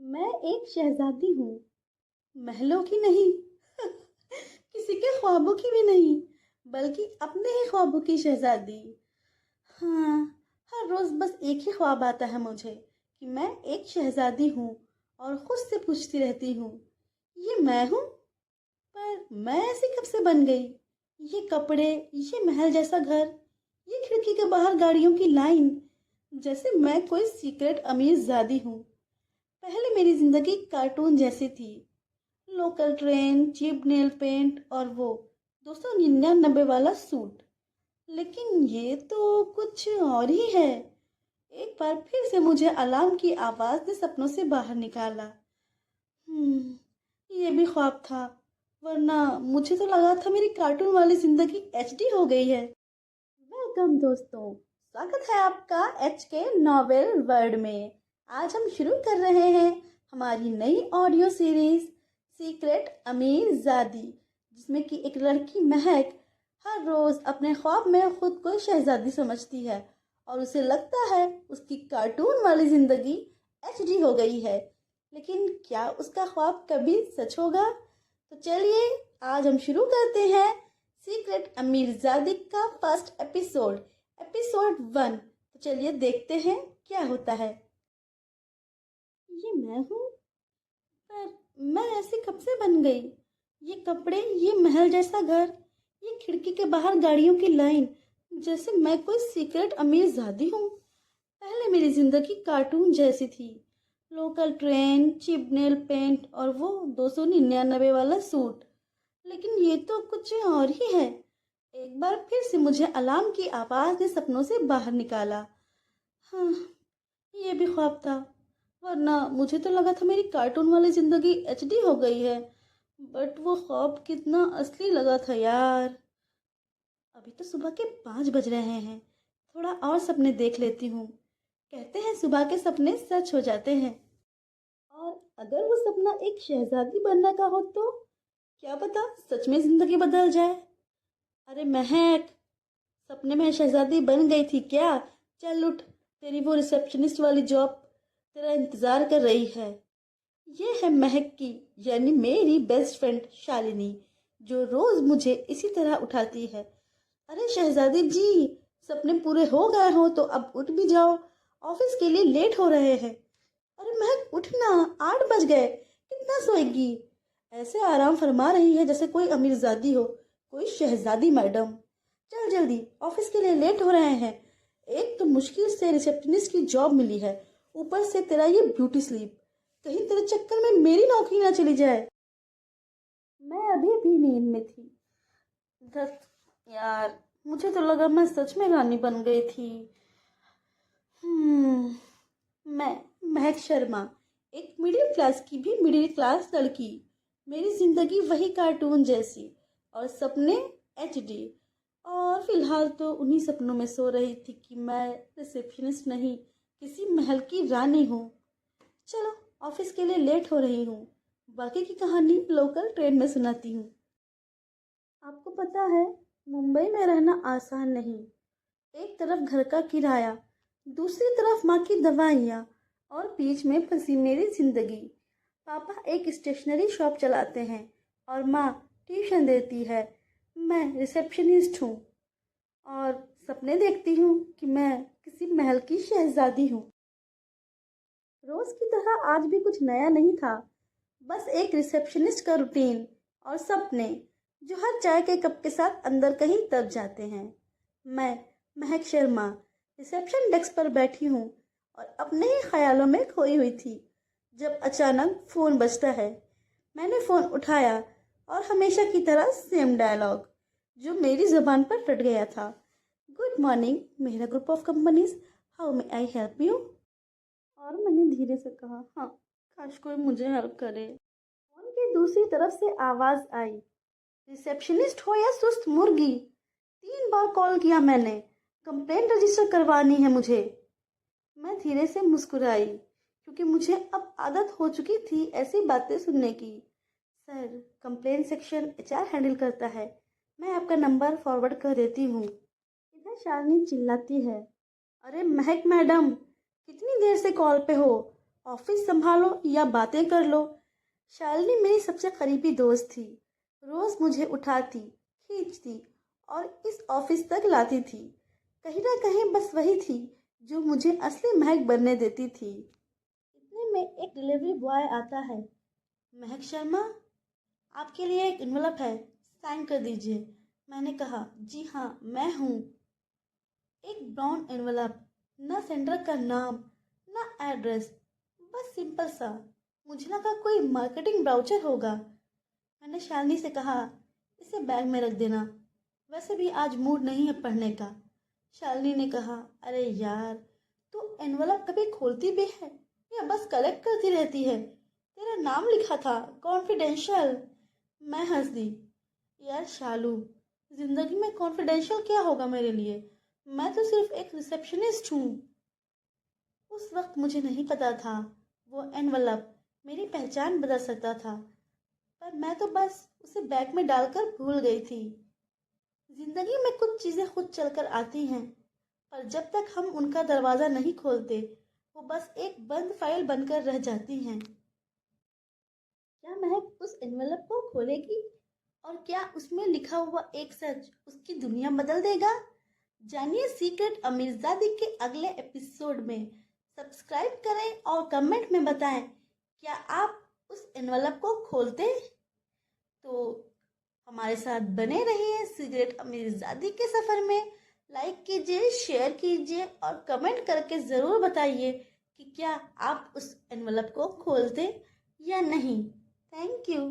मैं एक शहजादी हूँ, महलों की नहीं, किसी के ख्वाबों की भी नहीं, बल्कि अपने ही ख्वाबों की शहजादी। हाँ, हर रोज बस एक ही ख्वाब आता है मुझे कि मैं एक शहजादी हूँ और खुद से पूछती रहती हूँ, ये मैं हूँ? पर मैं ऐसी कब से बन गई? ये कपड़े, ये महल जैसा घर, ये खिड़की के बाहर गाड़ियों की लाइन, जैसे मैं कोई सीक्रेट अमीर जादी हूँ। पहले मेरी जिंदगी कार्टून जैसी थी। Local train, cheap nail paint और वो 299 वाला सूट। लेकिन ये तो कुछ और ही है। एक बार फिर से मुझे अलार्म की आवाज ने सपनों से बाहर निकाला। ये भी ख्वाब था, वरना मुझे तो लगा था मेरी कार्टून वाली जिंदगी एचडी हो गई है। वेलकम दोस्तों, स्वागत है आपका एच के नॉवेल वर्ल्ड में। आज हम शुरू कर रहे हैं हमारी नई ऑडियो सीरीज सीक्रेट अमीर जादी, जिसमें कि एक लड़की महक हर रोज अपने ख्वाब में खुद को शहजादी समझती है और उसे लगता है उसकी कार्टून वाली जिंदगी एचडी हो गई है। लेकिन क्या उसका ख्वाब कभी सच होगा? तो चलिए आज हम शुरू करते हैं सीक्रेट अमीरजादी का फर्स्ट एपिसोड, एपिसोड 1। तो चलिए देखते हैं क्या होता है। ये मैं हूँ, पर मैं ऐसी कब से बन गई? ये कपड़े, ये महल जैसा घर, ये खिड़की के बाहर गाड़ियों की लाइन, जैसे मैं कोई सीक्रेट अमीरजादी हूँ। पहले मेरी जिंदगी कार्टून जैसी थी। Local train, cheap nail paint और वो 299 वाला सूट। लेकिन ये तो कुछ और ही है। एक बार फिर से मुझे अलार्म की आवाज ने सपनों से बाहर निकाला। हाँ, ये भी ख्वाब था, वरना मुझे तो लगा था मेरी कार्टून वाली जिंदगी एचडी हो गई है। बट वो ख्वाब कितना असली लगा था यार। अभी तो सुबह के 5 बज रहे हैं। थोड़ा और सपने देख लेती हूँ। कहते हैं सुबह के सपने सच हो जाते हैं। और अगर वो सपना एक शहजादी बनने का हो तो क्या पता सच में जिंदगी बदल जाए। अरे महक, सपने में शहजादी बन गई थी क्या? चल उठ, तेरी वो रिसेप्शनिस्ट वाली जॉब तेरा इंतजार कर रही है। ये है महक की, यानी मेरी बेस्ट फ्रेंड शालिनी, जो रोज मुझे इसी तरह उठाती है। अरे शहजादी जी, सपने पूरे हो गए हो तो अब उठ भी जाओ, ऑफिस के लिए लेट हो रहे हैं। अरे महक उठना, 8 बज गए, कितना सोएगी? ऐसे आराम फरमा रही है जैसे कोई अमीरजादी हो, कोई शहजादी मैडम। चल जल्दी, ऑफिस के लिए लेट हो रहे हैं। एक तो मुश्किल से रिसेप्शनिस्ट की जॉब मिली है, ऊपर से तेरा ये ब्यूटी स्लीप, कहीं तेरे चक्कर में मेरी नौकरी ना चली जाए। मैं अभी भी नींद में थी। धत यार, मुझे तो लगा मैं सच में रानी बन गई थी। मैं महक शर्मा, एक मिडिल क्लास की भी मिडिल क्लास लड़की। मेरी जिंदगी वही कार्टून जैसी और सपने एचडी। और फिलहाल तो उन्हीं सपनों में सो रही थी कि मैं रिसेप्शनिस्ट नहीं, किसी महल की रानी हूँ। चलो, ऑफिस के लिए लेट हो रही हूँ, बाकी की कहानी लोकल ट्रेन में सुनाती हूँ। आपको पता है, मुंबई में रहना आसान नहीं। एक तरफ घर का किराया, दूसरी तरफ माँ की दवाइयाँ और बीच में फंसी मेरी जिंदगी। पापा एक स्टेशनरी शॉप चलाते हैं और माँ ट्यूशन देती है। मैं रिसेप्शनिस्ट हूँ और सपने देखती हूँ कि मैं किसी महल की शहजादी हूँ। रोज की तरह आज भी कुछ नया नहीं था, बस एक रिसेप्शनिस्ट का रूटीन और सपने जो हर चाय के कप के साथ अंदर कहीं दब जाते हैं। मैं महक शर्मा रिसेप्शन डेस्क पर बैठी हूँ और अपने ही ख्यालों में खोई हुई थी, जब अचानक फ़ोन बजता है। मैंने फ़ोन उठाया और हमेशा की तरह सेम डायलॉग जो मेरी ज़बान पर रट गया था। गुड मॉर्निंग, मेरा group of companies, how may I help you? और मैंने धीरे से कहा, हाँ, काश कोई मुझे हेल्प करे। फोन की दूसरी तरफ से आवाज आई, रिसेप्शनिस्ट हो या सुस्त मुर्गी? 3 बार कॉल किया मैंने, कंप्लेंट रजिस्टर करवानी है मुझे। मैं धीरे से मुस्कुराई, क्योंकि मुझे अब आदत हो चुकी थी ऐसी बातें सुनने की। Sir, complaint section HR handle करता है, मैं आपका नंबर फॉरवर्ड कर देती हूँ। इधर शालिनी चिल्लाती है, अरे महक मैडम, कितनी देर से कॉल पे हो? ऑफिस संभालो या बातें कर लो। शालिनी मेरी सबसे करीबी दोस्त थी। रोज मुझे उठाती, खींचती और इस ऑफिस तक लाती थी। कहीं ना कहीं बस वही थी जो मुझे असली महक बनने देती थी। इतने में एक डिलीवरी बॉय आता है। महक शर्मा, आपके लिए एक इन्वेलप है, साइन कर दीजिए। मैंने कहा, जी हाँ, मैं हूँ। एक ब्राउन एनवलप, ना सेंटर का नाम, ना एड्रेस, बस सिंपल सा। मुझे लगा कोई मार्केटिंग ब्राउचर होगा। मैंने शालिनी से कहा, इसे बैग में रख देना, वैसे भी आज मूड नहीं है पढ़ने का। शालिनी ने कहा, अरे यार, तू एनवलप कभी खोलती भी है या बस कलेक्ट करती रहती है? तेरा नाम लिखा था, कॉन्फिडेंशियल। मैं हंस दी। यार शालू, जिंदगी में कॉन्फिडेंशियल क्या होगा मेरे लिए? मैं तो सिर्फ एक रिसेप्शनिस्ट हूँ। उस वक्त मुझे नहीं पता था वो एनवलप मेरी पहचान बदल सकता था, पर मैं तो बस उसे बैग में डालकर भूल गई थी। जिंदगी में कुछ चीजें खुद चलकर आती हैं, पर जब तक हम उनका दरवाजा नहीं खोलते, वो बस एक बंद फाइल बनकर रह जाती हैं। क्या महक उस एनवलप को खोलेगी और क्या उसमें लिखा हुआ एक सच उसकी दुनिया बदल देगा? जानिए सीक्रेट अमीरजादी के अगले एपिसोड में। सब्सक्राइब करें और कमेंट में बताएं, क्या आप उस एनवलप को खोलते? तो हमारे साथ बने रहिए सीक्रेट अमीरजादी के सफर में। लाइक कीजिए, शेयर कीजिए और कमेंट करके ज़रूर बताइए कि क्या आप उस एनवलप को खोलते या नहीं। Thank you.